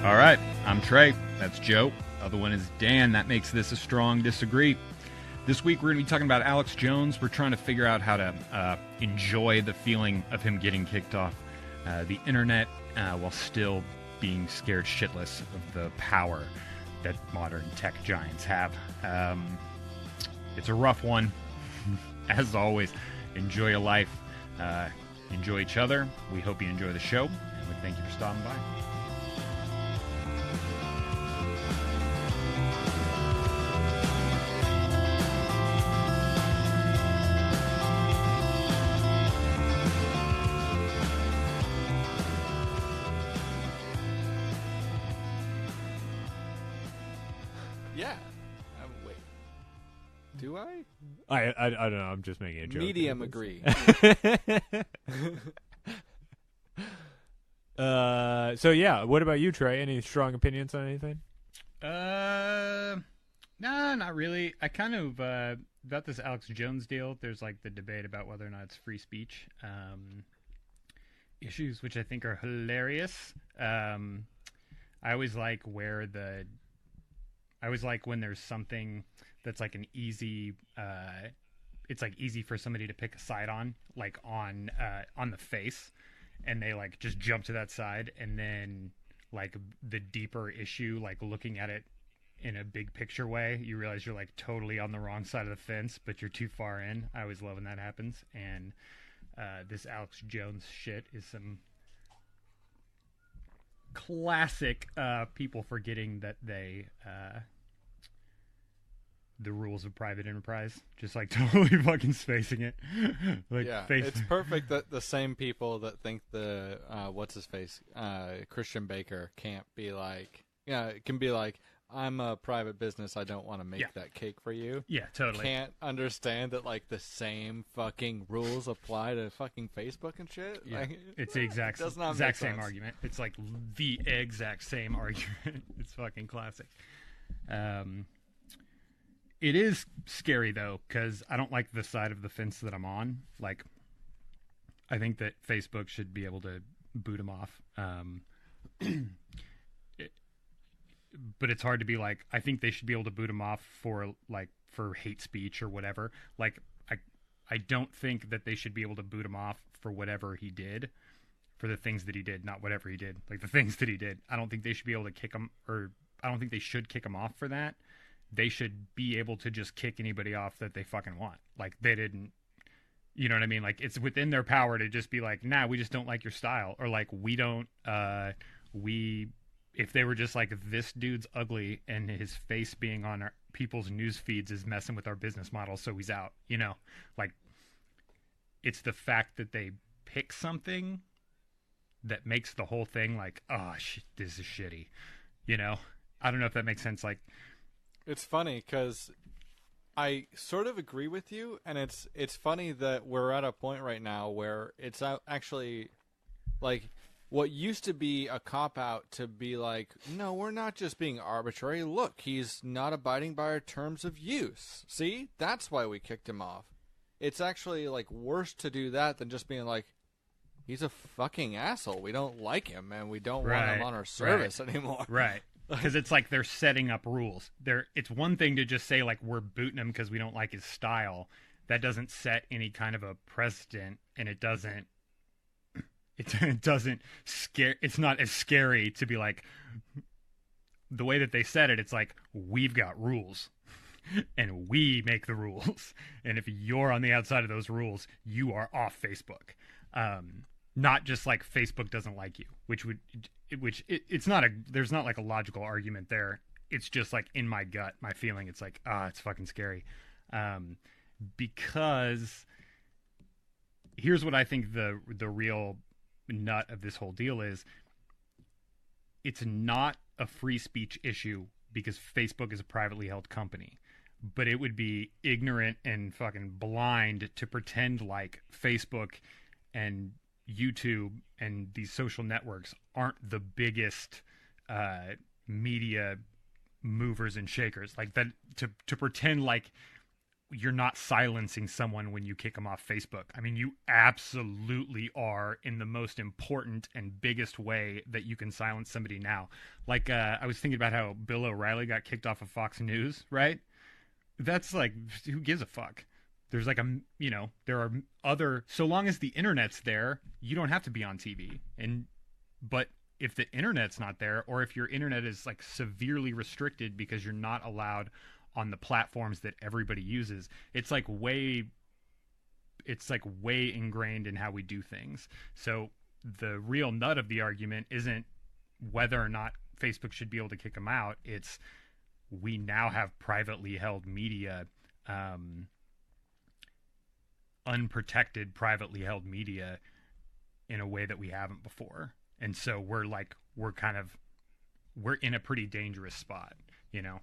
All right, I'm Trey. That's Joe. Other one is Dan. That makes this a strong disagree. This week we're going to be talking about Alex Jones. We're trying to figure out how to enjoy the feeling of him getting kicked off the internet while still being scared shitless of the power that modern tech giants have. It's a rough one. As always, enjoy your life. Enjoy each other. We hope you enjoy the show, and we thank you for stopping by. Do I? I don't know. I'm just making a joke. Medium agree. So yeah, what about you, Trey? Any strong opinions on anything? Nah, not really. I kind of about this Alex Jones deal. There's like the debate about whether or not it's free speech issues, which I think are hilarious. I always like when there's something that's like an easy it's like easy for somebody to pick a side on, like on the face, and they like just jump to that side, and then like the deeper issue, like looking at it in a big picture way, you realize you're like totally on the wrong side of the fence, but you're too far in. I always love when that happens, and this Alex Jones shit is some classic people forgetting that they the rules of private enterprise, just like totally fucking spacing it. Like, yeah, it's perfect that the same people that think the what's his face Christian Baker can't be like, it can be like, I'm a private business, I don't want to make that cake for you. Yeah, totally. Can't understand that like the same fucking rules apply to fucking Facebook and shit. Yeah, like, it's the exact same argument. It's like the exact same argument. It's fucking classic. It is scary, though, because I don't like the side of the fence that I'm on. Like, I think that Facebook should be able to boot him off. But it's hard to be like, I think they should be able to boot him off for hate speech or whatever. Like, I don't think that they should be able to boot him off for whatever he did, for the things that he did, not whatever he did. Like, the things that he did. I don't think they should be able to kick him, or I don't think they should kick him off for that. They should be able to just kick anybody off that they fucking want. Like, they didn't, you know what I mean? Like, it's within their power to just be like, nah, we just don't like your style. Or like, we don't, if they were just like, this dude's ugly and his face being on our people's news feeds is messing with our business model, so he's out, you know? Like, it's the fact that they pick something that makes the whole thing like, oh, this is shitty, you know? I don't know if that makes sense. Like, it's funny because I sort of agree with you, and it's funny that we're at a point right now where it's actually like what used to be a cop-out to be like, no, we're not just being arbitrary. Look, he's not abiding by our terms of use. See? That's why we kicked him off. It's actually like worse to do that than just being like, he's a fucking asshole. We don't like him, and we don't want him on our service anymore. Right. Because it's like they're setting up rules. It's one thing to just say, like, we're booting him because we don't like his style. That doesn't set any kind of a precedent, and it doesn't scare. It's not as scary to be like, the way that they said it, it's like, we've got rules, and we make the rules. And if you're on the outside of those rules, you are off Facebook. Not just like Facebook doesn't like you, it's not there's not like a logical argument there. It's just like in my gut, my feeling, it's like, it's fucking scary. Because here's what I think the real nut of this whole deal is. It's not a free speech issue because Facebook is a privately held company, but it would be ignorant and fucking blind to pretend like Facebook and YouTube and these social networks aren't the biggest media movers and shakers. Like that, to pretend like you're not silencing someone when you kick them off Facebook. I mean, you absolutely are in the most important and biggest way that you can silence somebody now. Like, I was thinking about how Bill O'Reilly got kicked off of Fox News, right? That's like, who gives a fuck? There's like there are other, so long as the internet's there, you don't have to be on TV. But if the internet's not there, or if your internet is like severely restricted because you're not allowed on the platforms that everybody uses, it's like way ingrained in how we do things. So the real nut of the argument isn't whether or not Facebook should be able to kick them out. It's, we now have privately held media, unprotected privately held media in a way that we haven't before. And so we're in a pretty dangerous spot, you know?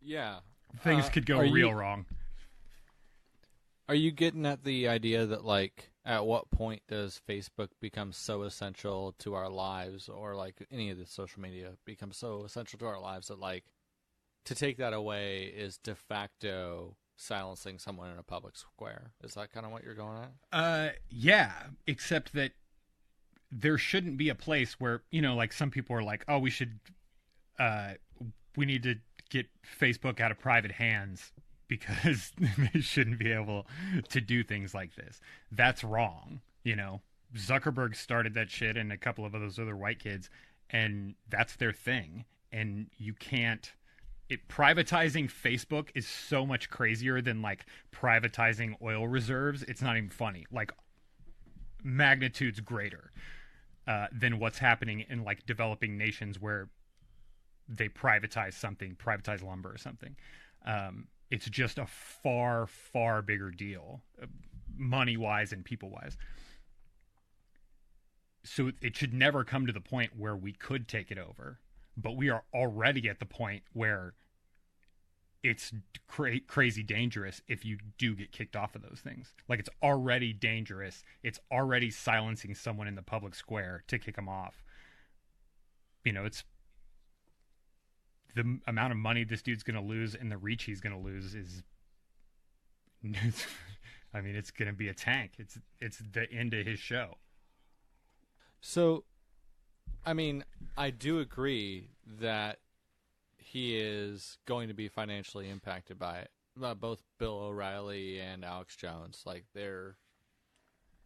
Yeah. Things could go real wrong. Are you getting at the idea that, like, at what point does Facebook become so essential to our lives, or, like, any of the social media become so essential to our lives that, like, to take that away is de facto silencing someone in a public square? Is that kind of what you're going at? Yeah, except that there shouldn't be a place where, you know, like, some people are like, oh, we need to get Facebook out of private hands because they shouldn't be able to do things like this. That's wrong. You know, Zuckerberg started that shit and a couple of those other white kids, and that's their thing. And you can't, privatizing Facebook is so much crazier than like privatizing oil reserves. It's not even funny. Like, magnitudes greater than what's happening in like developing nations where they privatize lumber or something. It's just a far, far bigger deal, money-wise and people-wise. So it should never come to the point where we could take it over. But we are already at the point where it's crazy dangerous if you do get kicked off of those things. Like, it's already dangerous. It's already silencing someone in the public square to kick them off. You know, it's the amount of money this dude's going to lose and the reach he's going to lose is, I mean, it's going to be a tank. It's the end of his show. So, I mean, I do agree that he is going to be financially impacted by it. Both Bill O'Reilly and Alex Jones, like, they're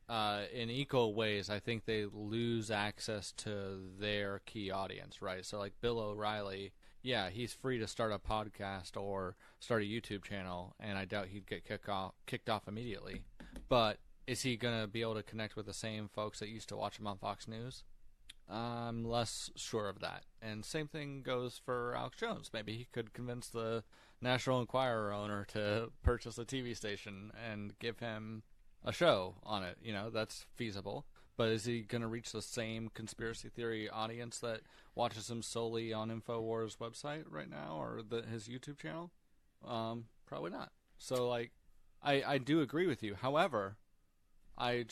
in equal ways. I think they lose access to their key audience, right? So, like, Bill O'Reilly, yeah, he's free to start a podcast or start a YouTube channel, and I doubt he'd get kicked off immediately. But is he going to be able to connect with the same folks that used to watch him on Fox News? I'm less sure of that. And same thing goes for Alex Jones. Maybe he could convince the National Enquirer owner to purchase a TV station and give him a show on it. You know, that's feasible. But is he going to reach the same conspiracy theory audience that watches him solely on InfoWars website right now, or his YouTube channel? Probably not. So, like, I do agree with you. However, I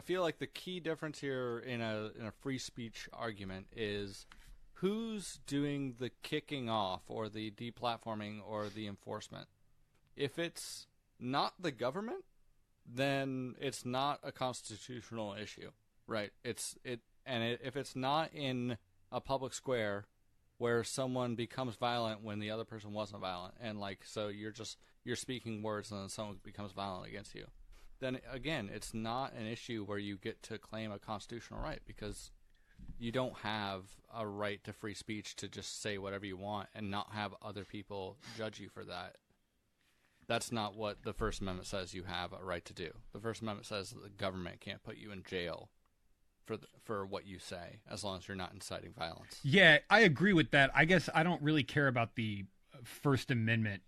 feel like the key difference here in a free speech argument is who's doing the kicking off or the deplatforming or the enforcement. If it's not the government, then it's not a constitutional issue, right? If it's not in a public square where someone becomes violent when the other person wasn't violent, and like, so you're speaking words and then someone becomes violent against you, then again, it's not an issue where you get to claim a constitutional right, because you don't have a right to free speech to just say whatever you want and not have other people judge you for that. That's not what the First Amendment says you have a right to do. The First Amendment says that the government can't put you in jail for what you say, as long as you're not inciting violence. Yeah, I agree with that. I guess I don't really care about the First Amendment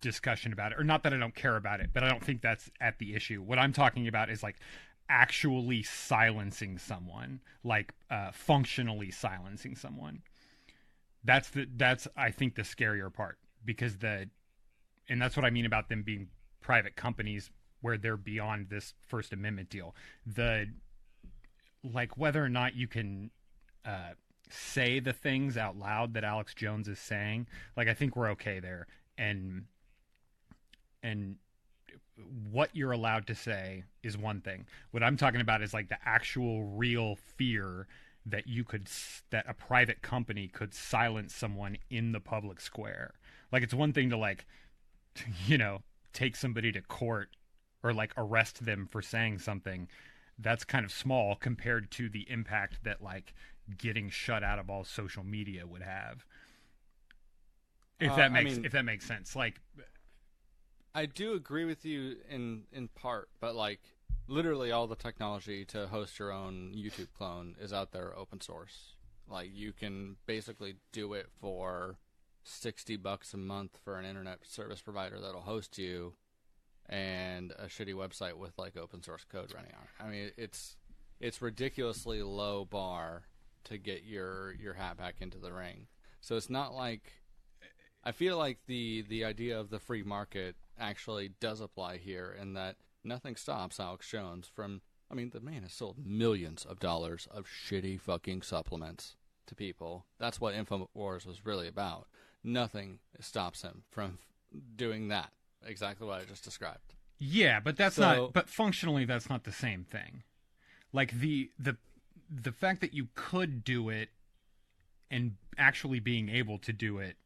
discussion about it, or not that I don't care about it, but I don't think that's at the issue. What I'm talking about is like actually silencing someone, like functionally silencing someone. That's I think the scarier part, because and that's what I mean about them being private companies where they're beyond this First Amendment deal. Like, whether or not you can say the things out loud that Alex Jones is saying, like, I think we're okay there. And what you're allowed to say is one thing. What I'm talking about is like the actual real fear that that a private company could silence someone in the public square. Like, it's one thing to, like, take somebody to court or like arrest them for saying something. That's kind of small compared to the impact that like getting shut out of all social media would have. If that makes sense. Like, I do agree with you in part, but like literally all the technology to host your own YouTube clone is out there open source. Like, you can basically do it for $60 a month for an internet service provider that'll host you, and a shitty website with like open source code running on it. I mean, it's ridiculously low bar to get your hat back into the ring. So it's not like, I feel like the idea of the free market actually does apply here, in that nothing stops Alex Jones from, I mean, the man has sold millions of dollars of shitty fucking supplements to people. That's what InfoWars was really about. Nothing stops him from doing that. Exactly what I just described. Yeah, but but functionally that's not the same thing. Like, the fact that you could do it and actually being able to do it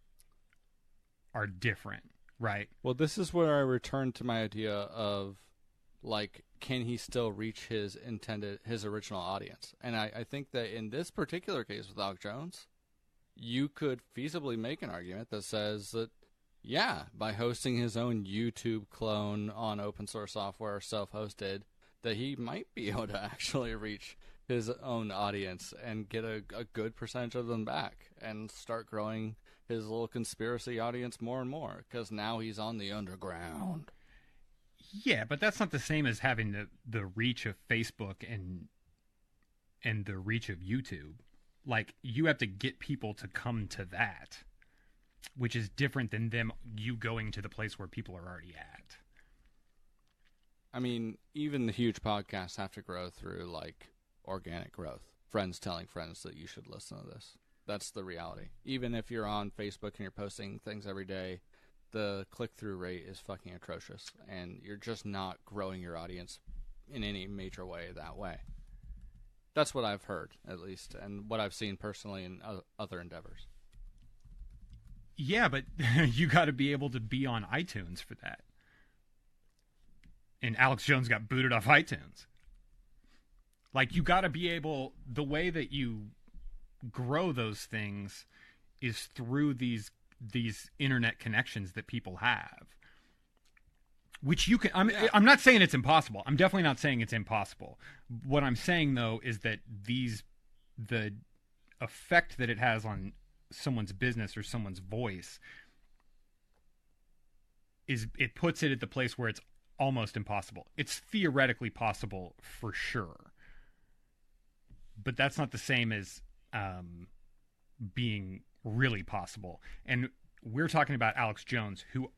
are different, right? Well, this is where I return to my idea of, like, can he still reach his original audience? And I think that in this particular case with Alex Jones, you could feasibly make an argument that says that, yeah, by hosting his own YouTube clone on open source software, self-hosted, that he might be able to actually reach his own audience and get a good percentage of them back and start growing his little conspiracy audience more and more, because now he's on the underground. Yeah, but that's not the same as having the reach of Facebook and the reach of YouTube. Like, you have to get people to come to that, which is different than you going to the place where people are already at. I mean, even the huge podcasts have to grow through, like, organic growth. Friends telling friends that you should listen to this. That's the reality. Even if you're on Facebook and you're posting things every day, the click-through rate is fucking atrocious, and you're just not growing your audience in any major way that way. That's what I've heard, at least, and what I've seen personally in other endeavors. Yeah, but you got to be able to be on iTunes for that. And Alex Jones got booted off iTunes. Like, you got to be able, the way that you grow those things is through these internet connections that people have. Which you can, I'm not saying it's impossible. I'm definitely not saying it's impossible. What I'm saying, though, is that the effect that it has on someone's business or someone's voice it puts it at the place where it's almost impossible. It's theoretically possible for sure, but that's not the same as being really possible. And we're talking about Alex Jones, who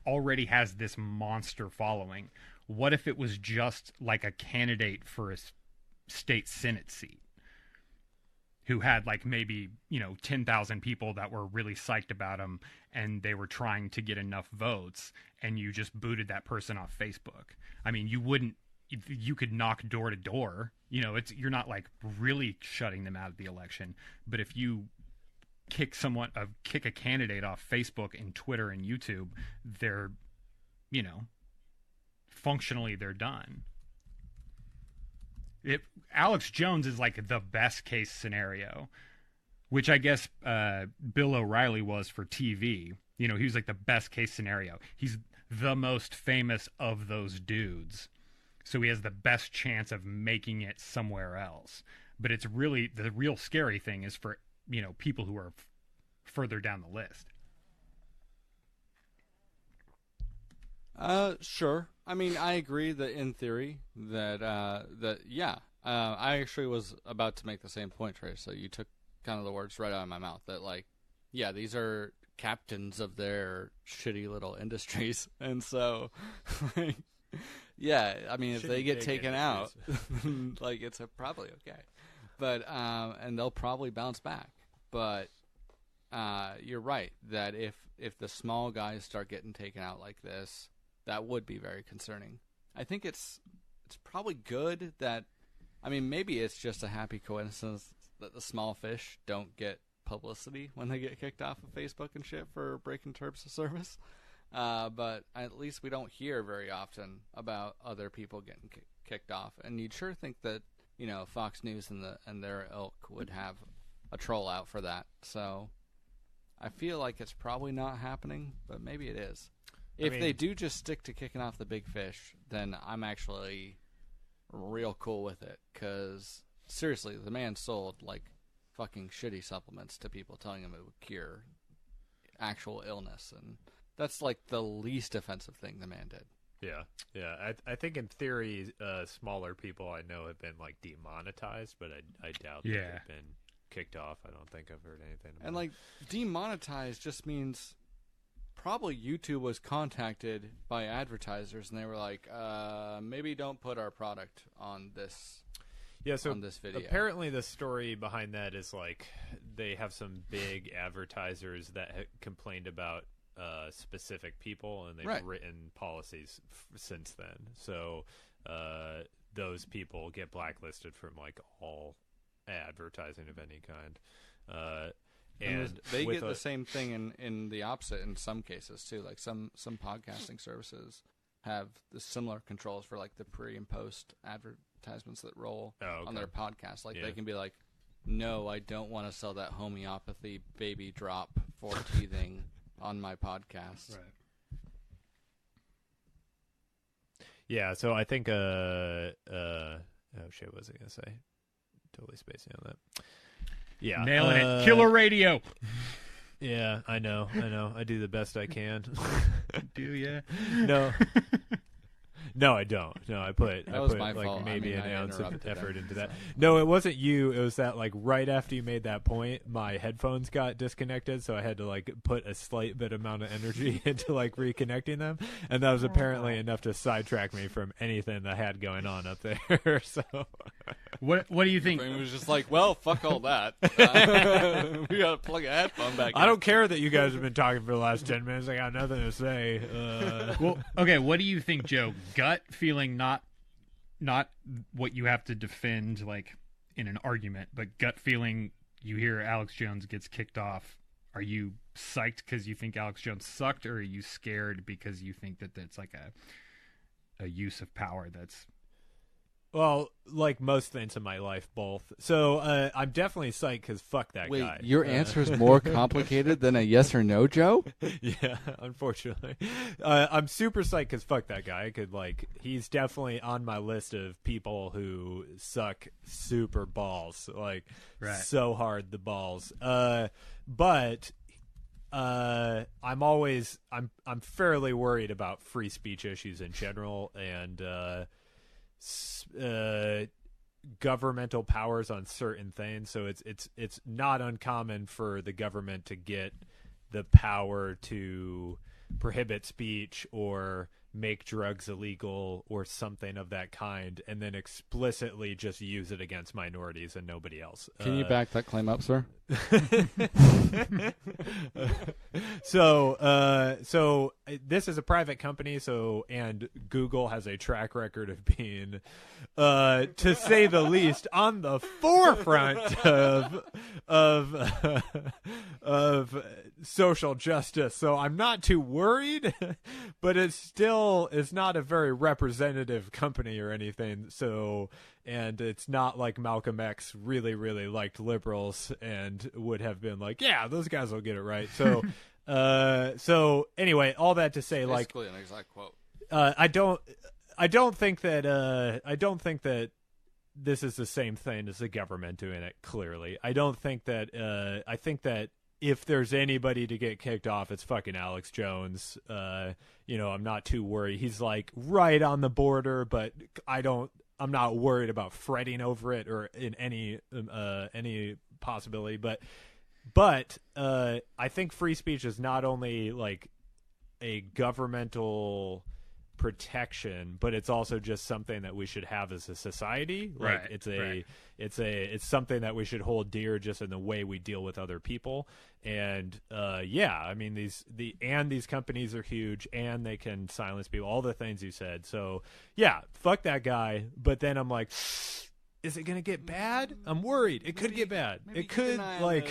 already has this monster following. What if it was just like a candidate for a state Senate seat who had like maybe 10,000 people that were really psyched about him, and they were trying to get enough votes, and you just booted that person off Facebook? I mean, you could knock door to door. You're not like really shutting them out of the election, but if you kick a candidate off Facebook and Twitter and YouTube, they're functionally they're done. Alex Jones is like the best case scenario, which I guess Bill O'Reilly was for TV. He was like the best case scenario. He's the most famous of those dudes, so he has the best chance of making it somewhere else. But it's really, the real scary thing is for people who are further down the list. Sure. I mean, I agree that in theory that I actually was about to make the same point, Trey. So you took kind of the words right out of my mouth. That these are captains of their shitty little industries, and so, yeah. I mean, if they get taken out, like, it's probably okay. But and they'll probably bounce back. But you're right that if the small guys start getting taken out like this, that would be very concerning. I think it's probably good that, I mean, maybe it's just a happy coincidence that the small fish don't get publicity when they get kicked off of Facebook and shit for breaking terms of service. But at least we don't hear very often about other people getting kicked off. And you'd sure think that, you know, Fox News and their ilk would have a troll out for that. So I feel like it's probably not happening, but maybe it is. If they do just stick to kicking off the big fish, then I'm actually real cool with it. Because, seriously, the man sold, like, fucking shitty supplements to people telling him it would cure actual illness. And that's, like, the least offensive thing the man did. Yeah. I think in theory, smaller people I know have been, like, demonetized, but I doubt that they've been kicked off. I don't think I've heard anything about And, like, demonetized just means probably YouTube was contacted by advertisers, and they were like, maybe don't put our product on this on this video. Apparently the story behind that is, like, they have some big advertisers that complained about specific people, and they've written policies since then. So those people get blacklisted from, like, all advertising of any kind. And they get the same thing in the opposite in some cases too. Like some podcasting services have the similar controls for, like, the pre and post advertisements that roll on their podcast. Like they can be like, no, I don't want to sell that homeopathy baby drop for teething on my podcast. Right. Yeah, so I think oh shit, what was I gonna say? Totally spacing on that. Yeah, nailing it. Killer radio. Yeah, I know. I do the best I can. Do you? No, I don't. No, I put my like fault. maybe an I ounce of interrupted effort them, into that. so. No, it wasn't you. It was that, like, right after you made that point, my headphones got disconnected, so I had to, like, put a slight bit amount of energy into, like, reconnecting them, and that was apparently enough to sidetrack me from anything that I had going on up there. So, what do you think? It was just like, well, fuck all that. We gotta plug a headphone back in. I don't care that you guys have been talking for the last 10 minutes. I got nothing to say. Well, okay. What do you think, Joe? Gut feeling, not what you have to defend, like, in an argument, but gut feeling. You hear Alex Jones gets kicked off. Are you psyched because you think Alex Jones sucked, or are you scared because you think that that's like a use of power that's... Well, like most things in my life, both. So I'm definitely psyched because fuck that guy. Wait, your answer is more complicated than a yes or no, Joe? Yeah, unfortunately. I'm super psyched because fuck that guy. He's definitely on my list of people who suck super balls, like so hard the balls. But I'm fairly worried about free speech issues in general, and governmental powers on certain things. So it's not uncommon for the government to get the power to prohibit speech or make drugs illegal or something of that kind, and then explicitly just use it against minorities and nobody else. Can you back that claim up, sir? So this is a private company, and Google has a track record of being, to say the least, on the forefront of social justice. So I'm not too worried, but it's not a very representative company or anything. So, and it's not like Malcolm X really, really liked liberals and would have been like, yeah, those guys will get it right. So, so anyway, all that to say, basically an exact quote. I don't think that this is the same thing as the government doing it. Clearly, I think that if there's anybody to get kicked off, it's fucking Alex Jones. I'm not too worried. He's, like, right on the border, but I'm not worried about fretting over it or in any possibility. But I think free speech is not only, like, a governmental protection, but it's also just something that we should have as a society. Like Right. it's something that we should hold dear just in the way we deal with other people. And I mean these companies are huge and they can silence people, all the things you said. So yeah, fuck that guy. But then I'm like, is it gonna get bad? I'm worried. It could get bad. It could like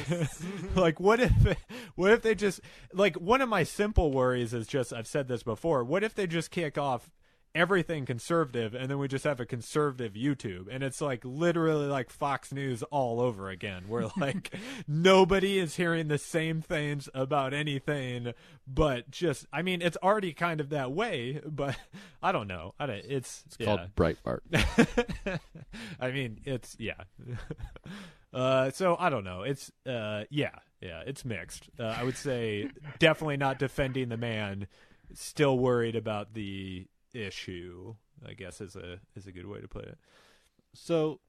like what if they just like, one of my simple worries is just, I've said this before, what if they just kick off everything conservative and then we just have a conservative YouTube and it's like literally like Fox News all over again, where like nobody is hearing the same things about anything, but just, I mean, it's already kind of that way, but I don't know. It's called Breitbart. I mean, it's so I don't know. It's it's mixed. I would say definitely not defending the man, still worried about the issue, I guess is a good way to put it. So,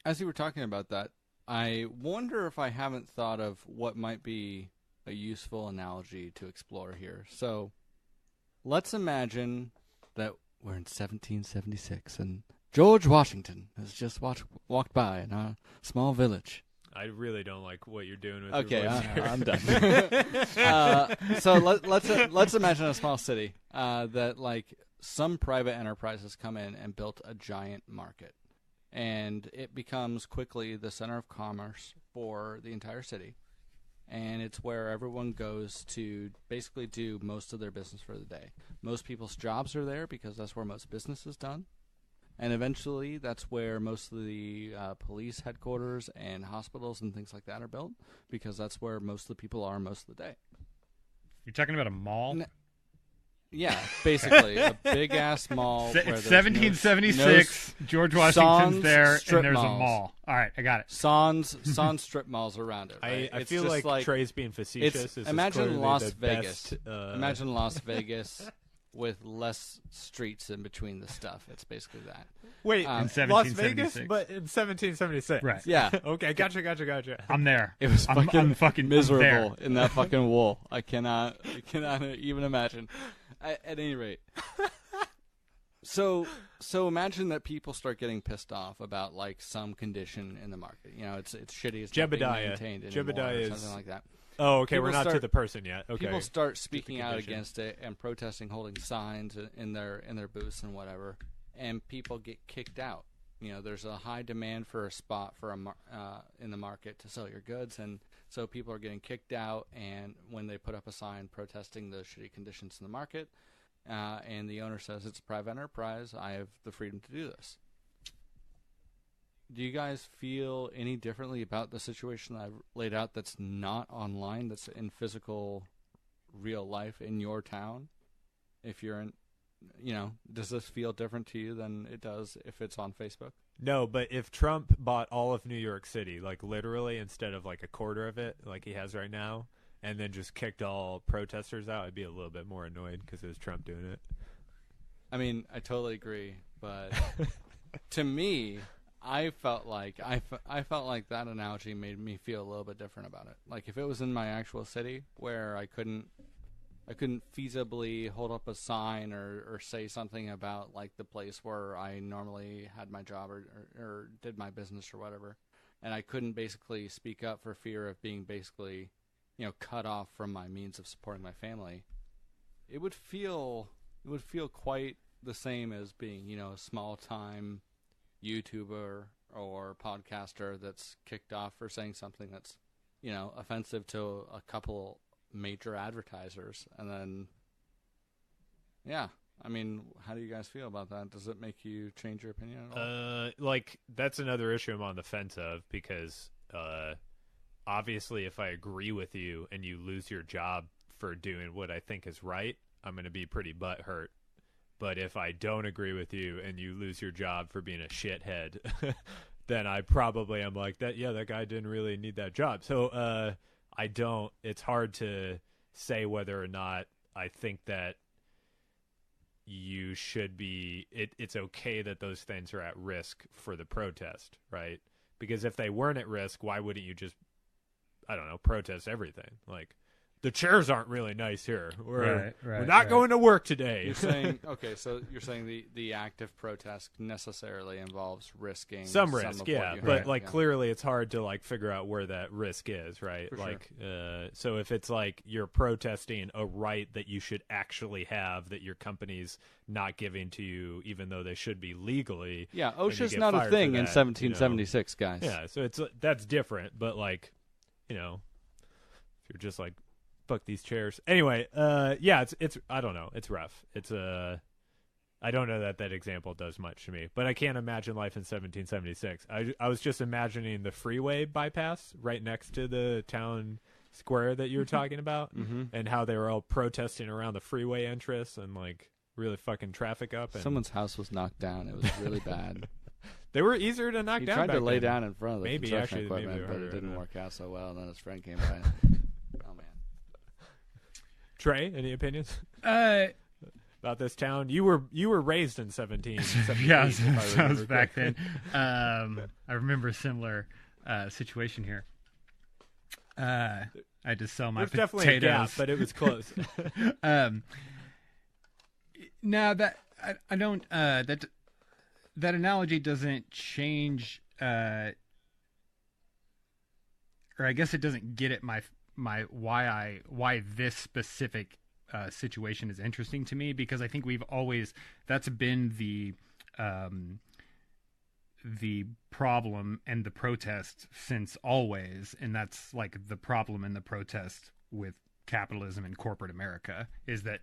as you were talking about that, I wonder if I haven't thought of what might be a useful analogy to explore here. So, let's imagine that we're in 1776 and George Washington has just walked by in a small village. I really don't like what you're doing with okay, your voice here. I'm done. So let's imagine a small city that like some private enterprises come in and built a giant market, and it becomes quickly the center of commerce for the entire city, and it's where everyone goes to basically do most of their business for the day. Most people's jobs are there because that's where most business is done. And eventually, that's where most of the police headquarters and hospitals and things like that are built, because that's where most of the people are most of the day. You're talking about a mall? Yeah, basically. A big-ass mall. It's 1776, George Washington's there, and there's a mall. All right, I got it. Sans strip malls around it. Right? I feel like Trey's being facetious. Imagine Las Vegas. Best, Imagine Las Vegas with less streets in between the stuff. It's basically that. Wait, Las Vegas, but in 1776. Right. Yeah. Okay, gotcha. I'm there. It was I'm fucking miserable in that fucking wool. I cannot even imagine. At any rate. So imagine that people start getting pissed off about like some condition in the market. You know, it's shitty. It's not being maintained anymore, or something like that. Oh, okay. People we're not to the person yet. Okay. People start speaking out against it and protesting, holding signs in their booths and whatever, and people get kicked out. You know, there's a high demand for a spot for in the market to sell your goods, and so people are getting kicked out. And when they put up a sign protesting the shitty conditions in the market, and the owner says it's a private enterprise, I have the freedom to do this. Do you guys feel any differently about the situation that I've laid out that's not online, that's in physical, real life in your town? If you're in, does this feel different to you than it does if it's on Facebook? No, but if Trump bought all of New York City, like literally, instead of like a quarter of it, like he has right now, and then just kicked all protesters out, I'd be a little bit more annoyed because it was Trump doing it. I mean, I totally agree, but to me, I felt like that analogy made me feel a little bit different about it. Like if it was in my actual city where I couldn't feasibly hold up a sign or say something about like the place where I normally had my job or did my business or whatever, and I couldn't basically speak up for fear of being basically, cut off from my means of supporting my family, it would feel quite the same as being, a small time YouTuber or podcaster that's kicked off for saying something that's, offensive to a couple major advertisers. And then, yeah, I mean, how do you guys feel about that? Does it make you change your opinion at all? Like, that's another issue I'm on the fence of, because obviously if I agree with you and you lose your job for doing what I think is right, I'm going to be pretty butthurt. But if I don't agree with you and you lose your job for being a shithead, then I probably am like, that guy didn't really need that job. So it's hard to say whether or not I think that you should be, it's okay that those things are at risk for the protest, right? Because if they weren't at risk, why wouldn't you just, I don't know, protest everything? Like, the chairs aren't really nice here. We're Right, not going to work today. You're saying so you're saying the act of protest necessarily involves risking some risk, of yeah, what you but have. like clearly it's hard to like figure out where that risk is, right? For like, so if it's like you're protesting a right that you should actually have that your company's not giving to you, even though they should be legally, yeah, then you OSHA's get not a fired thing for in that, 1776, guys. Yeah, so that's different, but like, if you're just like, fuck these chairs. Anyway, yeah, it's I don't know, it's rough. It's I don't know that example does much to me, but I can't imagine life in 1776. I was just imagining the freeway bypass right next to the town square that you were talking about, and how they were all protesting around the freeway entrance and like really fucking traffic up. And Someone's house was knocked down. It was really bad. they were easier to knock He down. tried to back lay then. down in front of the Maybe, construction actually, equipment, maybe but harder, it didn't yeah. work out so well. And then his friend came by. Oh man. Trey, any opinions about this town? You were raised in 1778. Yeah, if I I was remember back correctly. then. I remember a similar situation here. I had to sell my There's definitely a gap, potatoes. but it was close. No, that I don't. That analogy doesn't change, or I guess it doesn't get at my why this specific situation is interesting to me, because I think that's been the problem and the protest since always, and that's like the problem and the protest with capitalism and corporate America, is that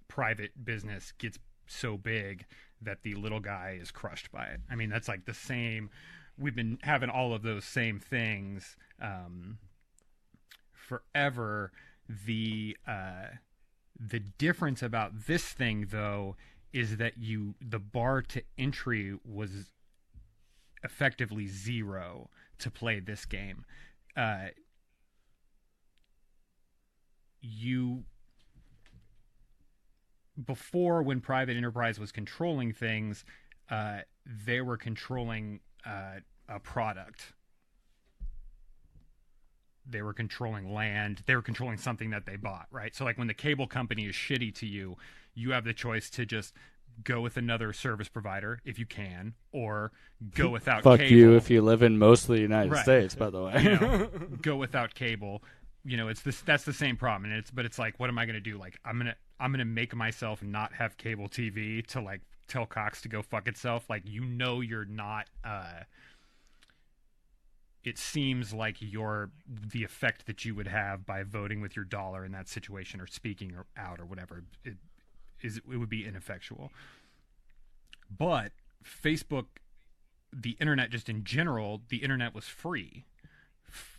private business gets so big that the little guy is crushed by it. I mean, that's like the same. We've been having all of those same things forever. The difference about this thing, though, is that the bar to entry was effectively zero to play this game. Before, when private enterprise was controlling things, they were controlling a product. They were controlling land. They were controlling something that they bought, right? So like when the cable company is shitty to you, you have the choice to just go with another service provider if you can, or go without Fuck cable. you if you live in most of the United Right. States, by the way. Go without cable. That's the same problem, and it's like, what am I going to do? Like, I'm going to make myself not have cable TV to like tell Cox to go fuck itself. Like, you're not it seems like the effect that you would have by voting with your dollar in that situation, or speaking out or whatever, it would be ineffectual. But Facebook, the internet, just in general, the internet was free.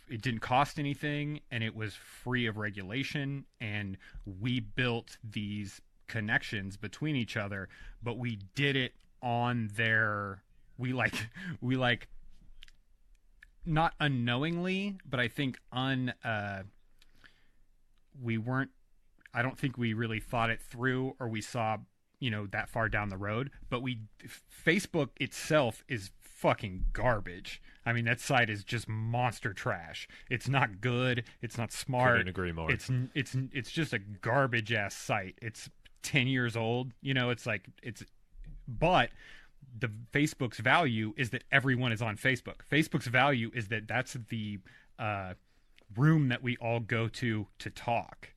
It didn't cost anything, and it was free of regulation, and we built these connections between each other, but we did it on we not unknowingly, but I think we weren't, I don't think we really thought it through, or we saw, that far down the road. But Facebook itself is fucking garbage. I mean, that site is just monster trash. It's not good. It's not smart. Couldn't agree more. It's just a garbage ass site. It's 10 years old. But the Facebook's value is that everyone is on Facebook. Facebook's value is that that's the room that we all go to talk.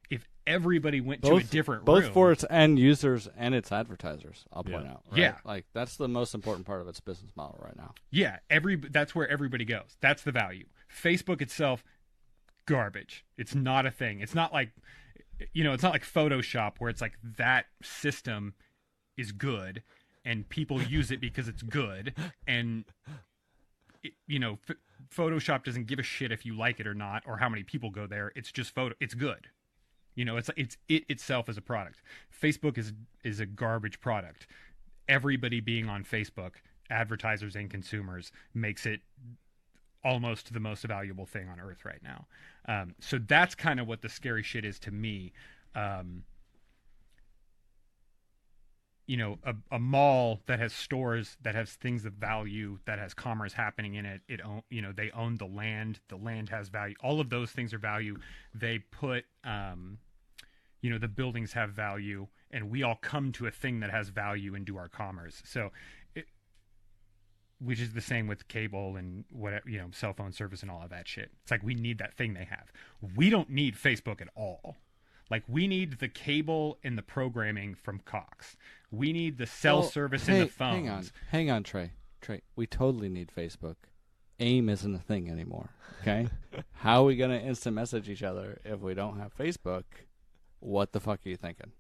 If everybody went to a different room, both for its end users and its advertisers, I'll point out. Right? Yeah. Like, that's the most important part of its business model right now. Yeah, that's where everybody goes. That's the value. Facebook itself, garbage. It's not a thing. It's not like, it's not like Photoshop, where it's like that system is good and people use it because it's good, and Photoshop doesn't give a shit if you like it or not, or how many people go there. It's just it's good. It itself is a product. Facebook is a garbage product. Everybody being on Facebook, advertisers and consumers, makes it almost the most valuable thing on earth right now. So that's kind of what the scary shit is to me. a mall that has stores that has things of value, that has commerce happening in it. They own the land. The land has value. All of those things are value. They put, the buildings have value, and we all come to a thing that has value and do our commerce. So, which is the same with cable and whatever, cell phone service and all of that shit. It's like we need that thing they have. We don't need Facebook at all. Like, we need the cable and the programming from Cox. We need the cell service and the phones. Hang on, Trey. We totally need Facebook. AIM isn't a thing anymore, okay? How are we going to instant message each other if we don't have Facebook? What the fuck are you thinking?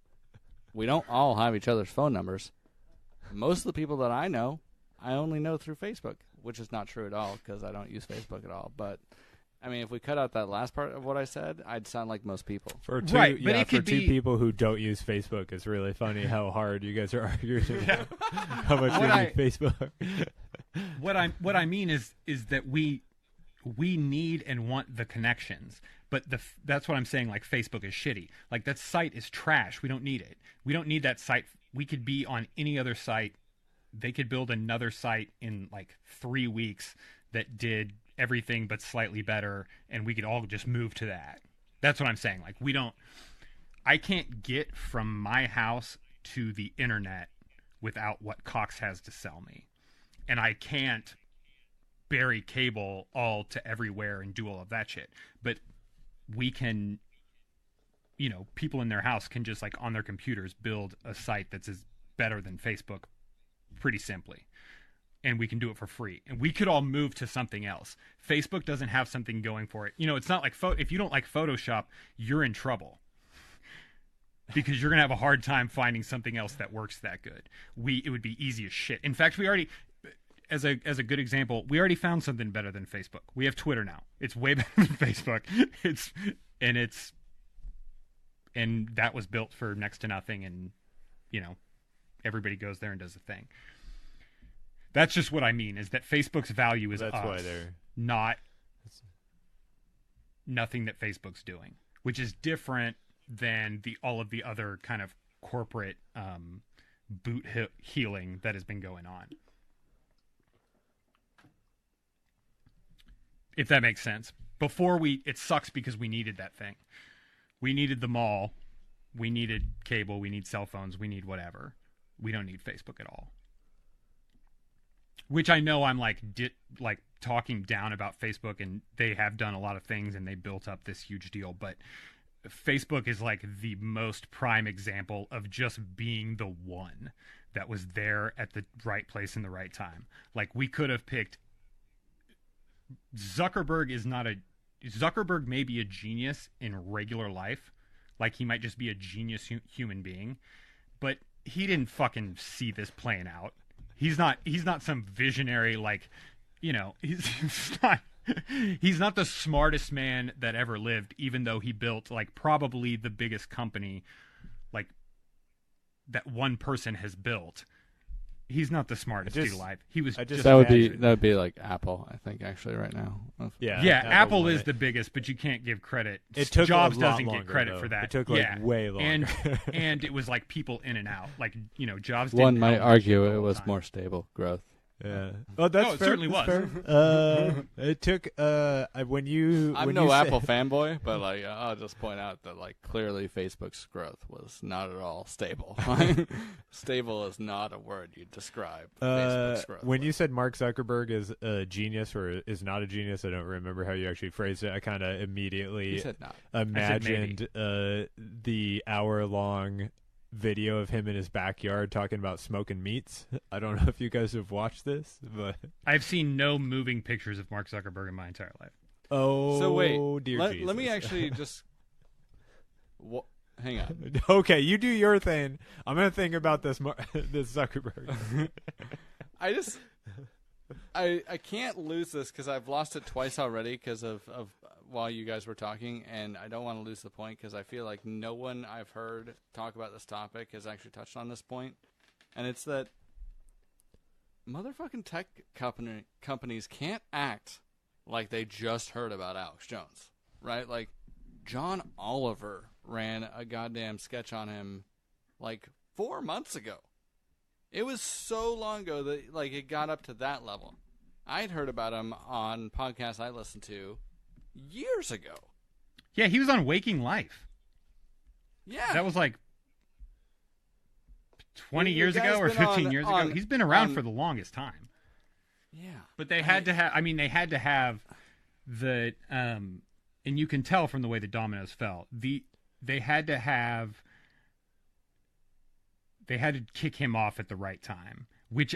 We don't all have each other's phone numbers. Most of the people that I know, I only know through Facebook, which is not true at all because I don't use Facebook at all. But I mean, if we cut out that last part of what I said, I'd sound like most people. For two people who don't use Facebook, it's really funny how hard you guys are arguing how much you need Facebook. What I mean is that we need and want the connections, but that's what I'm saying. Like, Facebook is shitty. Like, that site is trash. We don't need it. We don't need that site. We could be on any other site. They could build another site in like 3 weeks that did everything but slightly better, and we could all just move to that. That's what I'm saying. Like, I can't get from my house to the internet without what Cox has to sell me. And I can't bury cable all to everywhere and do all of that shit. But we can, people in their house can just, like, on their computers build a site that's better than Facebook pretty simply. And we can do it for free. And we could all move to something else. Facebook doesn't have something going for it. It's not like if you don't like Photoshop, you're in trouble. Because you're going to have a hard time finding something else that works that good. It would be easy as shit. In fact, we already, as a good example, we already found something better than Facebook. We have Twitter now. It's way better than Facebook. And that was built for next to nothing, and everybody goes there and does a thing. That's just what I mean, is that Facebook's value is not nothing that Facebook's doing, which is different than all of the other kind of corporate boot healing that has been going on. If that makes sense. Before it sucks because we needed that thing. We needed the mall. We needed cable. We need cell phones. We need whatever. We don't need Facebook at all. Which I know I'm like talking down about Facebook, and they have done a lot of things and they built up this huge deal, but Facebook is like the most prime example of just being the one that was there at the right place in the right time. Like, we could have picked Zuckerberg may be a genius in regular life. Like, he might just be a genius human being, but he didn't fucking see this playing out. He's not some visionary, like, he's not the smartest man that ever lived, even though he built, like, probably the biggest company, like, that one person has built. He's not the smartest dude alive. That would be like Apple, I think, actually, right now. Yeah, Apple is the biggest, but you can't give credit. Jobs doesn't get credit for that. It took way longer. And it was like people in and out. Like, Jobs. One might argue it was more stable growth. Yeah. Oh, that's it fair. certainly was. It took when you. I'm when no you Apple fanboy, but like I'll just point out that like clearly Facebook's growth was not at all stable. Stable is not a word you describe Facebook's growth. When you said Mark Zuckerberg is a genius or is not a genius, I don't remember how you actually phrased it. I kind of immediately imagined the hour-long video of him in his backyard talking about smoking meats. I don't know if you guys have watched this, but I've seen no moving pictures of Mark Zuckerberg in my entire life. Oh, so wait, dear Jesus. Let me actually just hang on. Okay, you do your thing. I'm gonna think about this Zuckerberg. I can't lose this because I've lost it twice already because of while you guys were talking, and I don't want to lose the point because I feel like no one I've heard talk about this topic has actually touched on this point, and it's that motherfucking tech companies can't act like they just heard about Alex Jones, right? Like, John Oliver ran a goddamn sketch on him like 4 months ago, It was so long ago that like it got up to that level. I'd heard about him on podcasts I listened to years ago. Yeah, he was on Waking Life. Yeah. That was like 20 The years ago guy's or been 15 years ago. He's been around for the longest time. Yeah. But they had to have, I mean, they had to have the, and you can tell from the way the dominoes fell, they had to kick him off at the right time, which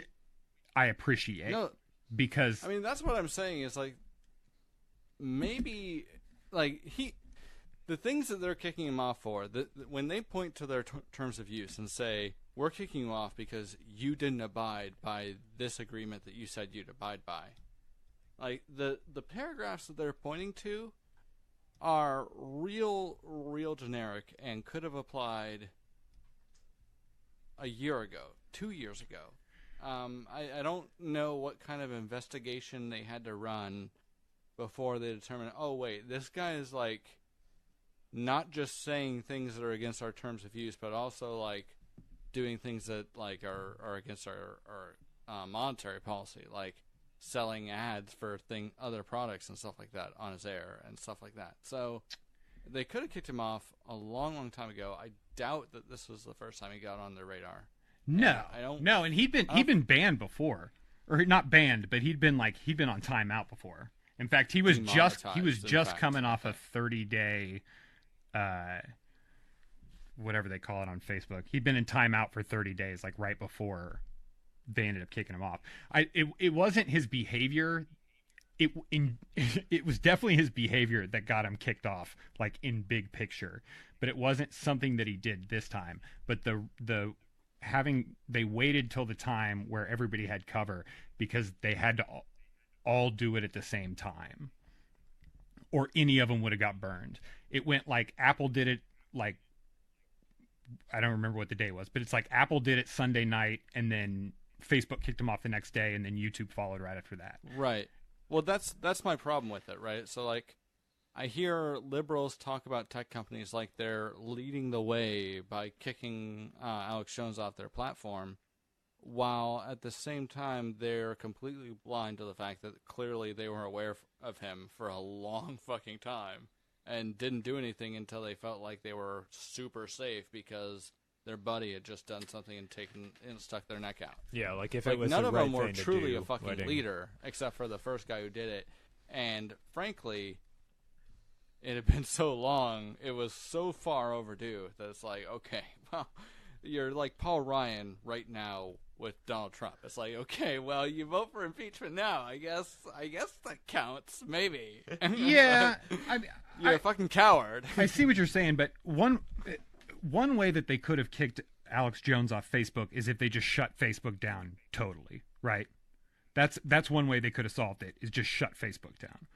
I appreciate. No, because, I mean, that's what I'm saying is like, maybe, like, the things that they're kicking him off for, when they point to their terms of use and say, we're kicking you off because you didn't abide by this agreement that you said you'd abide by. Like, the paragraphs that they're pointing to are real generic and could have applied a year ago, 2 years ago. I don't know what kind of investigation they had to run before they determined, oh, wait, this guy is, like, not just saying things that are against our terms of use, but also, like, doing things that, like, are against our monetary policy, like selling ads for other products and stuff like that on his air and stuff like that. So they could have kicked him off a long time ago. I doubt that this was the first time he got on their radar. No, and he'd been banned before, or not banned, but he'd been on timeout before. In fact, he was just coming off a 30-day, whatever they call it on Facebook. He'd been in timeout for 30 days, like right before they ended up kicking him off. It wasn't his behavior. It was definitely his behavior that got him kicked off, like in big picture. But it wasn't something that he did this time. But they waited till the time where everybody had cover because they had to all do it at the same time, or any of them would have got burned. It went like Apple did it, like, I don't remember what the day was, but it's like Apple did it Sunday night, and then Facebook kicked them off the next day, and then YouTube followed right after that. Right. Well, that's my problem with it, right? So, like, I hear liberals talk about tech companies like they're leading the way by kicking Alex Jones off their platform, while at the same time they're completely blind to the fact that clearly they were aware of him for a long fucking time and didn't do anything until they felt like they were super safe because their buddy had just done something and stuck their neck out. Yeah, like if like, it was none the of right them were thing to truly do, a fucking leader, except for the first guy who did it. And frankly, it had been so long, it was so far overdue that it's like, okay, well, you're like Paul Ryan right now with Donald Trump. It's like, okay, well, you vote for impeachment now. I guess that counts, maybe. Yeah, you're a fucking coward. I see what you're saying, but one way that they could have kicked Alex Jones off Facebook is if they just shut Facebook down totally, right? That's one way they could have solved it, is just shut Facebook down.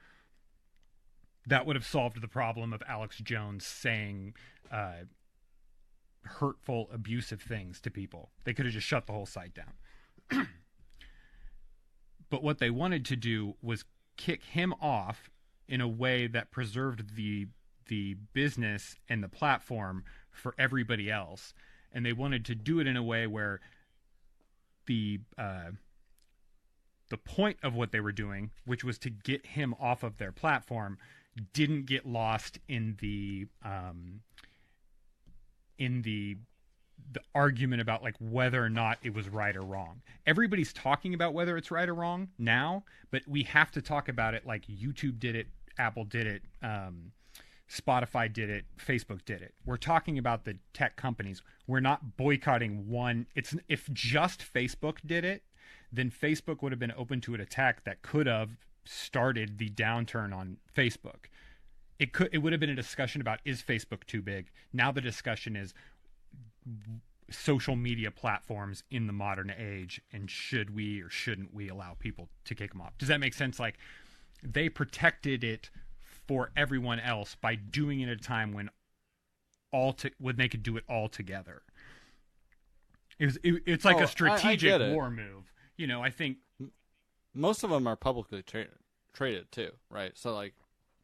That would have solved the problem of Alex Jones saying hurtful, abusive things to people. They could have just shut the whole site down. But what they wanted to do was kick him off in a way that preserved the business and the platform for everybody else. And they wanted to do it in a way where the point of what they were doing, which was to get him off of their platform, didn't get lost in the argument about like whether or not it was right or wrong. Everybody's talking about whether it's right or wrong now, but we have to talk about it like YouTube did it, Apple did it, Spotify did it, Facebook did it. We're talking about the tech companies. We're not boycotting one. If just Facebook did it, then Facebook would have been open to an attack that could have started the downturn on Facebook. It would have been a discussion about, is Facebook too big? Now the discussion is social media platforms in the modern age, and should we or shouldn't we allow people to kick them off? Does that make sense? Like, they protected it for everyone else by doing it at a time when they could do it all together. It's like a strategic war move. You know, I think most of them are publicly traded too, right? So like,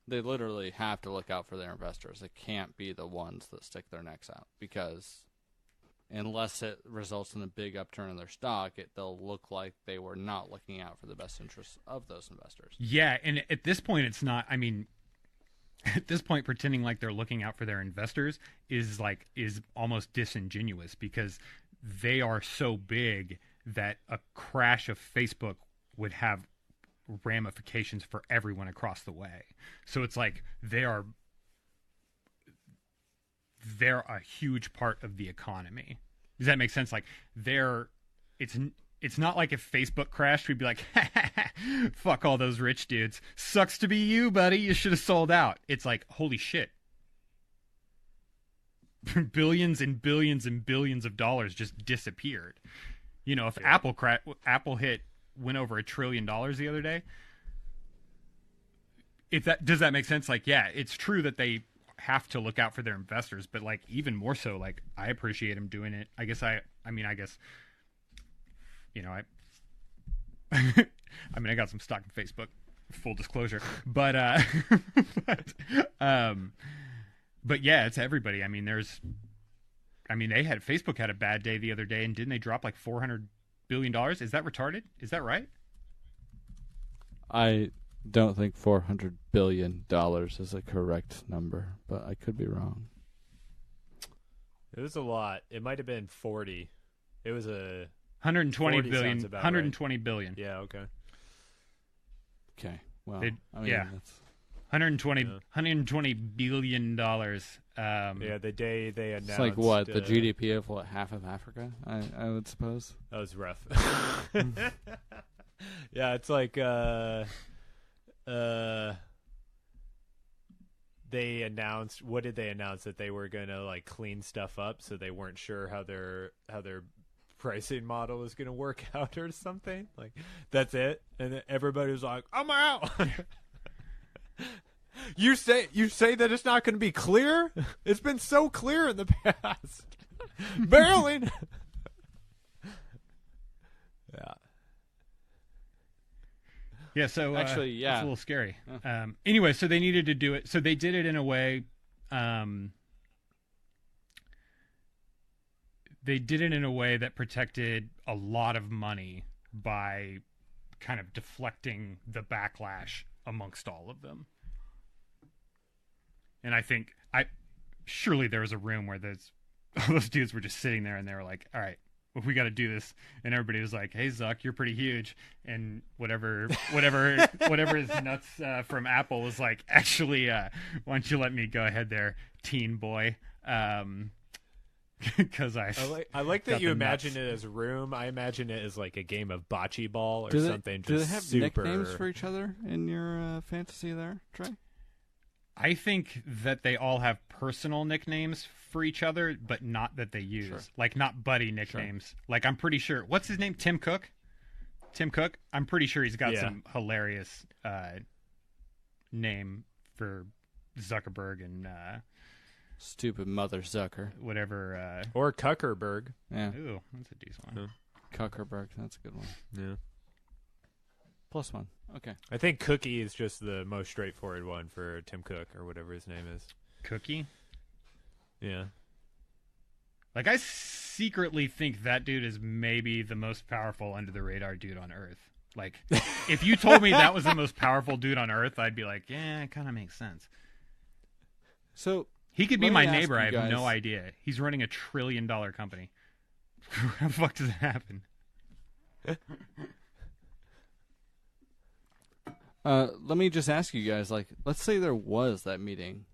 they literally have to look out for their investors. They can't be the ones that stick their necks out because unless it results in a big upturn in their stock, they'll look like they were not looking out for the best interests of those investors. Yeah, and at this point, it's not. I mean, at this point, pretending like they're looking out for their investors is almost disingenuous, because they are so big that a crash of Facebook would have ramifications for everyone across the way. So it's like they're a huge part of the economy. Does that make sense? Like it's not like if Facebook crashed, we'd be like, fuck all those rich dudes. Sucks to be you, buddy. You should have sold out. It's like, holy shit. Billions and billions and billions of dollars just disappeared. You know, if Apple went over $1 trillion the other day, does that make sense? Like, yeah, it's true that they have to look out for their investors, but like even more so, like, I appreciate them doing it. I guess you know, I got some stock in Facebook, full disclosure, but yeah, it's everybody. I mean, Facebook had a bad day the other day, and didn't they drop like $400 billion? Is that retarded? Is that right? I don't think $400 billion is a correct number, but I could be wrong. It was a lot. It might have bbeen 40. It was a 120 billion. 120 right. billion. Yeah. Okay. Okay. Well, yeah. That's... 120 billion dollars. Yeah, the day they announced. It's like what, the GDP of half of Africa? I would suppose. That was rough. Yeah, it's like they announced. What did they announce? That they were gonna like clean stuff up, so they weren't sure how their pricing model was gonna work out or something. Like, that's it, and then everybody was like, "I'm out." You say that it's not going to be clear? It's been so clear in the past. Barely. Yeah. Yeah, so actually, yeah, it's a little scary. Anyway, so they needed to do it. So they did it in a way. They did it in a way that protected a lot of money by kind of deflecting the backlash amongst all of them. And I think surely there was a room where those dudes were just sitting there and they were like, all right, well, we got to do this. And everybody was like, hey, Zuck, you're pretty huge. And whatever is nuts from Apple was like, actually, why don't you let me go ahead there, teen boy? Because I like that you imagine it as a room. I imagine it as like a game of bocce ball or something. Do they have nicknames for each other in your fantasy there, Trey? I think that they all have personal nicknames for each other, but not that they use. Sure. Like, not buddy nicknames. Sure. Like, I'm pretty sure. What's his name? Tim Cook? I'm pretty sure he's got some hilarious name for Zuckerberg and... Stupid mother Zucker. Whatever. Or Kuckerberg. Yeah. Ooh, that's a decent one. Yeah. Kuckerberg. That's a good one. Yeah. +1. Okay. I think Cookie is just the most straightforward one for Tim Cook or whatever his name is. Cookie? Yeah. Like, I secretly think that dude is maybe the most powerful under the radar dude on Earth. Like, if you told me that was the most powerful dude on Earth, I'd be like, yeah, it kind of makes sense. So he could be my neighbor. I have no idea. He's running $1 trillion company. How the fuck does that happen? Let me just ask you guys, like, let's say there was that meeting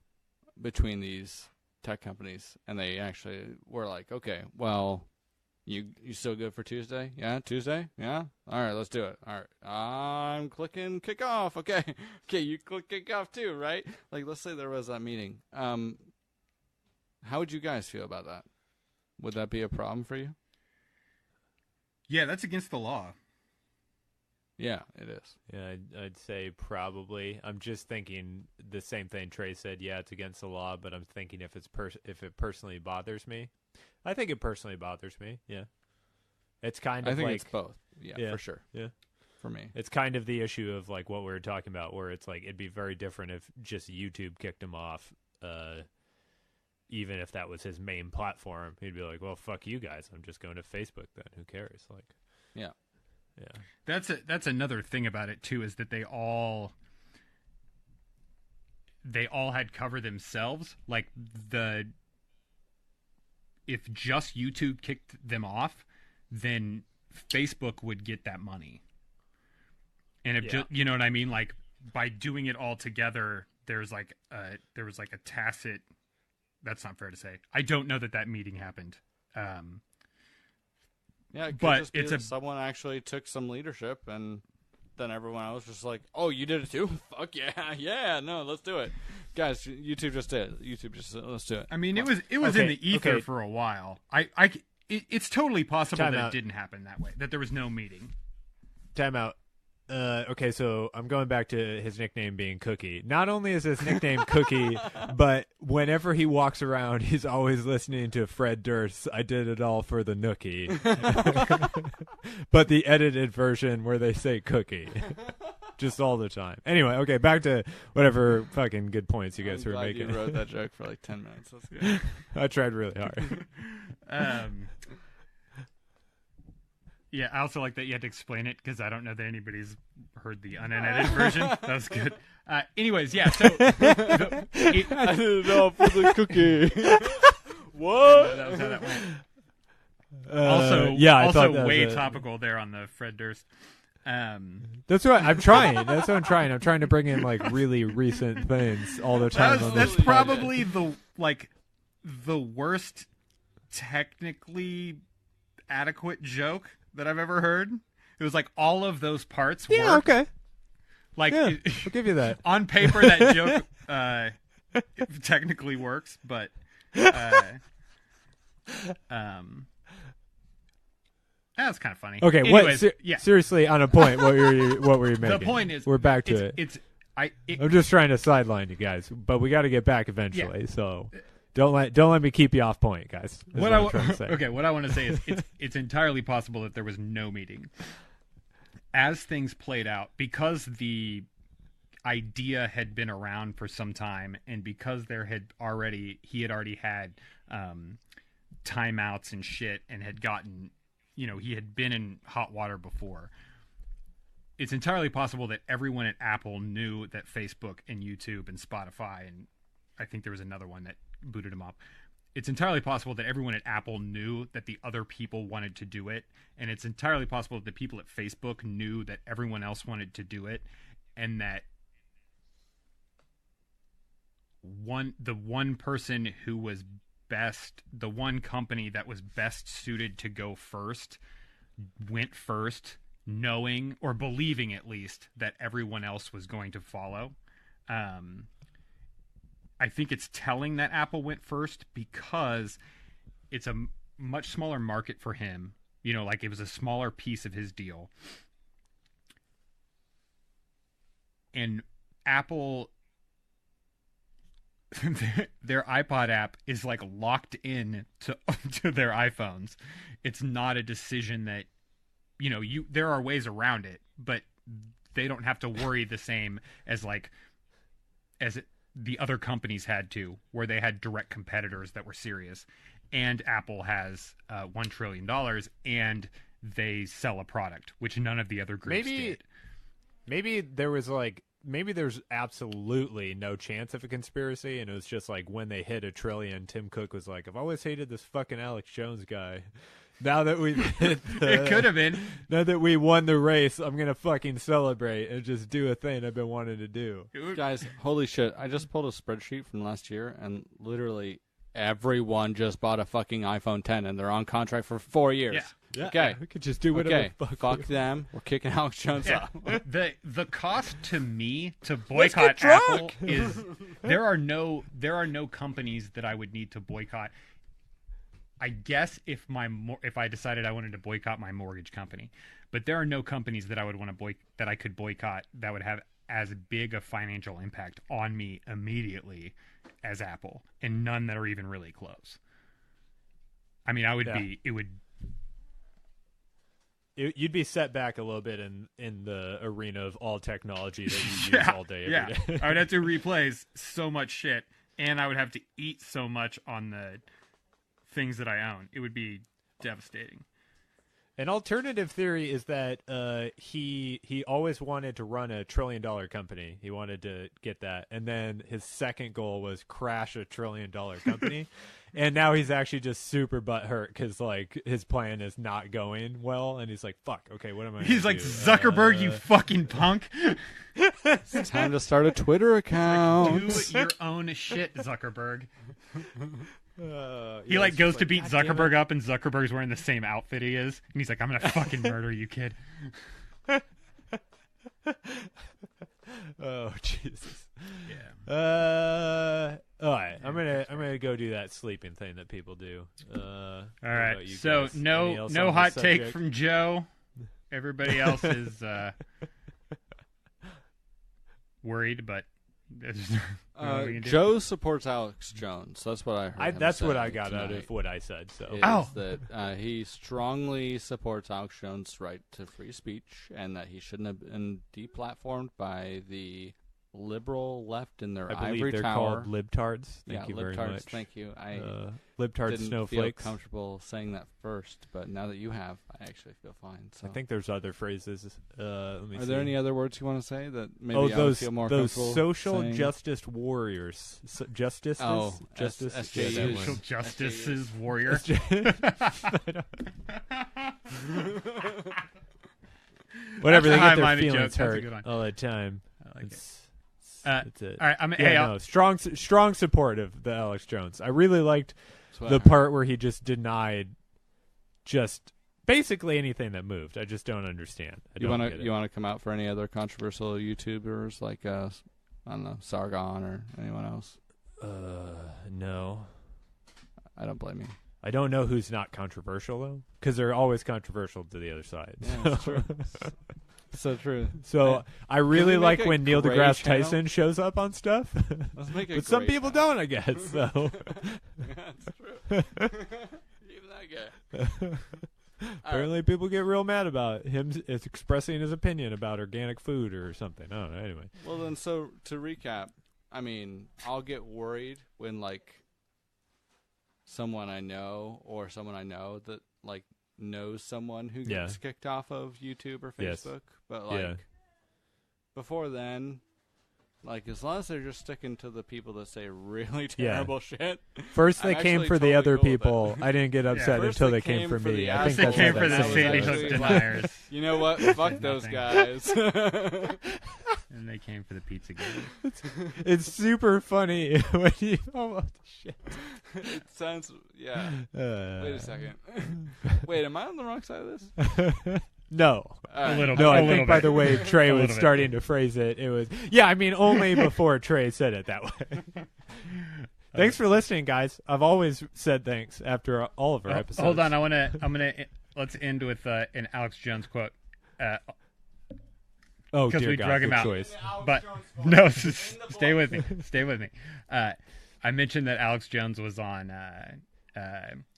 between these tech companies, and they actually were like, okay, well, you still good for Tuesday? Yeah, Tuesday? Yeah? All right, let's do it. All right, I'm clicking kick off. Okay, you click kick off too, right? Like, let's say there was that meeting. How would you guys feel about that? Would that be a problem for you? Yeah, that's against the law. Yeah, it is. Yeah, I'd say probably. I'm just thinking the same thing Trey said. Yeah, it's against the law, but I'm thinking if it personally bothers me. I think it personally bothers me. Yeah, it's kind of. I think like, it's both. Yeah, for sure. Yeah, for me, it's kind of the issue of like what we were talking about, where it's like it'd be very different if just YouTube kicked him off. even if that was his main platform, he'd be like, well, fuck you guys. I'm just going to Facebook then. Who cares? Like, Yeah. That's another thing about it too, is that they all had cover themselves. Like if just YouTube kicked them off, then Facebook would get that money. And if you know what I mean, like by doing it all together, there was like a tacit. That's not fair to say. I don't know that meeting happened. Yeah, it could but just be it's that someone actually took some leadership, and then everyone else was just like, "Oh, you did it too? Fuck yeah, no, let's do it, guys." YouTube just did it. YouTube just said, let's do it. I mean, it was in the ether for a while. It's totally possible that it didn't happen that way. That there was no meeting. Time out. Okay, so I'm going back to his nickname being Cookie. Not only is his nickname Cookie, but whenever he walks around, he's always listening to Fred Durst's I Did It All for the Nookie. But the edited version where they say Cookie. Just all the time. Anyway, okay, back to whatever fucking good points you guys were making. You wrote that joke for like 10 minutes. That's good. I tried really hard. Yeah, I also like that you had to explain it because I don't know that anybody's heard the unedited version. That was good. Anyways, yeah, so... I did it all for the cookie. What? That was how that went. I thought that way was topical there on the Fred Durst. That's what I'm trying. I'm trying to bring in like really recent things all the time. That's probably the worst technically adequate joke that I've ever heard. It was like all of those parts work. Yeah, okay. Like I'll give you that. On paper that joke technically works, but that's kind of funny. Okay, anyways, seriously, on a point, what were you making? The point is, we're back to it. I'm just trying to sideline you guys, but we got to get back eventually. Yeah. So don't let me keep you off point, guys. What I want to say is it's entirely possible that there was no meeting. As things played out, because the idea had been around for some time, and because he had already had timeouts and shit, and had gotten, he had been in hot water before. It's entirely possible that everyone at Apple knew that Facebook and YouTube and Spotify, and I think there was another one that booted him up. It's entirely possible that everyone at Apple knew that the other people wanted to do it, and it's entirely possible that the people at Facebook knew that everyone else wanted to do it, and that the one person who was best, the one company that was best suited to go first, went first, knowing or believing at least that everyone else was going to follow. I think it's telling that Apple went first because it's a much smaller market for him. Like it was a smaller piece of his deal. And Apple, their iPod app is like locked in to their iPhones. It's not a decision that, there are ways around it, but they don't have to worry the same as the other companies had to, where they had direct competitors that were serious. And Apple has $1 trillion, and they sell a product, which none of the other groups did. Maybe there's absolutely no chance of a conspiracy, and it was just like when they hit $1 trillion, Tim Cook was like, I've always hated this fucking Alex Jones guy. Now that we hit it could have been. Now that we won the race, I'm going to fucking celebrate and just do a thing I've been wanting to do. Guys, holy shit. I just pulled a spreadsheet from last year, and literally everyone just bought a fucking iPhone 10, and they're on contract for 4 years. Yeah. Okay. We could just do whatever the fuck them. We're kicking Alex Jones out. The cost to me to boycott Apple is there are no companies that I would need to boycott. I guess if I decided I wanted to boycott my mortgage company, but there are no companies that I would want to that I could boycott that would have as big a financial impact on me immediately as Apple, and none that are even really close. I mean, you'd be set back a little bit in the arena of all technology that you use all day every day. I would have to replace so much shit and I would have to eat so much on the things that I own. It would be devastating. An alternative theory is that he always wanted to run a $1 trillion company. He wanted to get that, and then his second goal was crash a $1 trillion company. And now he's actually just super butthurt because like his plan is not going well, and he's like, "Fuck, okay, what am I?" He's like, do? Zuckerberg, you fucking punk. It's time to start a Twitter account. Do your own shit, Zuckerberg. He yeah, like goes to beat "God damn Zuckerberg it." up, and Zuckerberg's wearing the same outfit he is, and he's like, "I'm gonna fucking murder you, kid." Oh Jesus. Yeah. All right. I'm gonna go do that sleeping thing that people do. All right. about you So guys? Anything no else no on hot this take subject? from Joe. Everybody else is worried, but there's nothing we can do. Joe supports Alex Jones. That's what I heard. him That's what say I got out tonight, of what I said. So is Oh. that he strongly supports Alex Jones' right to free speech, and that he shouldn't have been deplatformed by the liberal left in their I believe ivory they're tower. called libtards. Thank yeah, you very libtards. much. Thank you. I Libtard didn't snowflakes. feel comfortable saying that first, but now that you have, I actually feel fine. So. I think there's other phrases. Let me Are see. there any other words you want to say that maybe oh, I would those feel more those comfortable social saying? justice warriors. Justices. Oh, justice. SJUs. Yeah, that Social one. justice's warrior. Whatever, That's they a get their high-minded joke. feelings That's a hurt good one. all the time. I like it. That's it. All right, Yeah, no, strong support of the Alex Jones. I really liked That's what the I heard. part where he just denied just basically anything that moved. I just don't understand. You want to come out for any other controversial YouTubers like I don't know, Sargon or anyone else? No. I don't blame you. I don't know who's not controversial though, because they're always controversial to the other side. Yeah, that's true. So true. So I really we like make a when Neil gray deGrasse channel? Tyson shows up on stuff, Let's make but some people don't, I guess. So That's true. Even that guy. apparently, people get real mad about him expressing his opinion about organic food or something. I don't know. Anyway, Well, then, so to recap, I mean, I'll get worried when like someone I know or someone I know that like knows someone who Yeah. gets kicked off of YouTube or Yes. Facebook. But like Yeah. before then, like as long as they're just sticking to the people that say really terrible shit. first I'm they came actually for the totally other cool with people. it. I didn't get upset First until they they came came for for me. the I think They that's came how for that the sounds. Sandy actually Hook like- deniers, You know what? Fuck those Nothing. guys. and they came for the pizza guy. It's super funny when you. Oh shit! It sounds yeah. Uh, Wait a second. Wait, am I on the wrong side of this? No. All right. little No, I a little think by bit. the way Trey A was little bit. starting to phrase it, it was I mean only before Trey said it that way. Thanks for listening, guys. I've always said thanks after all of our episodes. Hold on, let's end with an Alex Jones quote. Oh because dear we God, drug him good out. choice. But no, stay with me. Stay with me. I mentioned that Alex Jones was on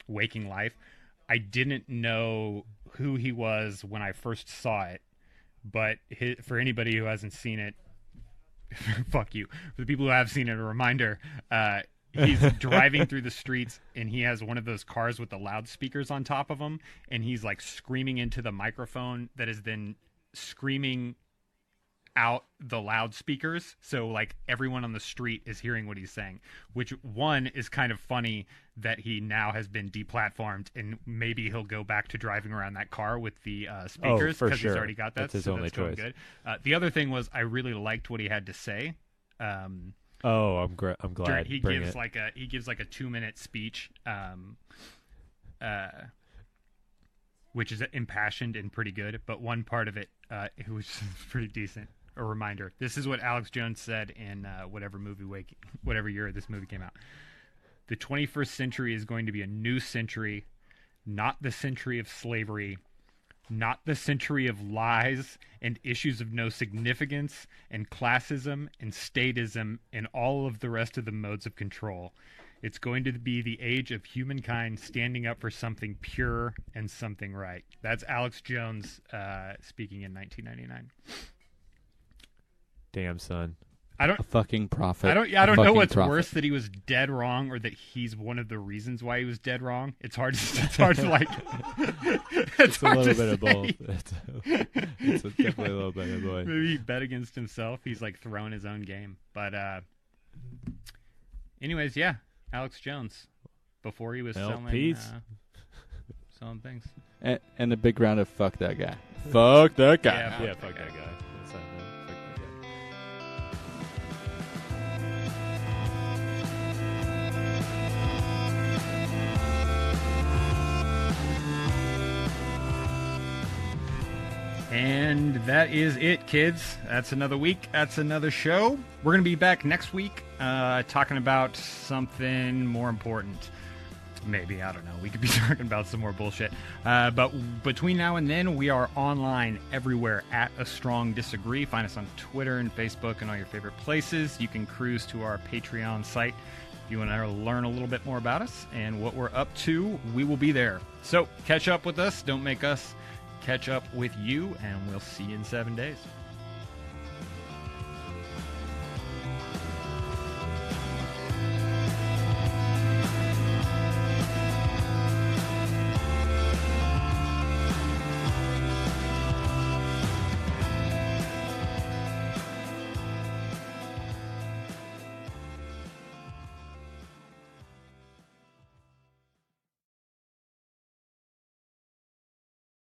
Waking Life. I didn't know who he was when I first saw it, but for anybody who hasn't seen it, fuck you. For the people who have seen it, a reminder. He's driving through the streets, and he has one of those cars with the loudspeakers on top of him, and he's like screaming into the microphone that is then screaming out the loudspeakers, so like everyone on the street is hearing what he's saying, which one is kind of funny that he now has been deplatformed, and maybe he'll go back to driving around that car with the speakers for because sure. he's already got that. That's his so only that's going choice. good. The other thing was I really liked what he had to say. Oh, I'm glad. He Bring gives it. like a 2-minute speech, which is impassioned and pretty good. But one part of it, it was pretty decent. A reminder. This is what Alex Jones said in whatever year this movie came out. The 21st century is going to be a new century, not the century of slavery, not the century of lies and issues of no significance and classism and statism and all of the rest of the modes of control. It's going to be the age of humankind standing up for something pure and something right. That's Alex Jones speaking in 1999. Damn, son. a fucking prophet. I don't know what's worse, that he was dead wrong or that he's one of the reasons why he was dead wrong. It's hard to like. It's a little bit of both. It's definitely a little bit of both. Maybe he bet against himself. He's like throwing his own game. But anyways, yeah, Alex Jones before he was selling things. And a big round of fuck that guy. Fuck that guy. Yeah, fuck that guy. That's not fuck that guy. And that is it, kids. That's another week. That's another show. We're going to be back next week talking about something more important. Maybe, I don't know. We could be talking about some more bullshit. But between now and then, we are online everywhere at AStrongDisagree. Find us on Twitter and Facebook and all your favorite places. You can cruise to our Patreon site if you want to learn a little bit more about us and what we're up to. We will be there. So catch up with us. Don't make us catch up with you, and we'll see you in 7 days.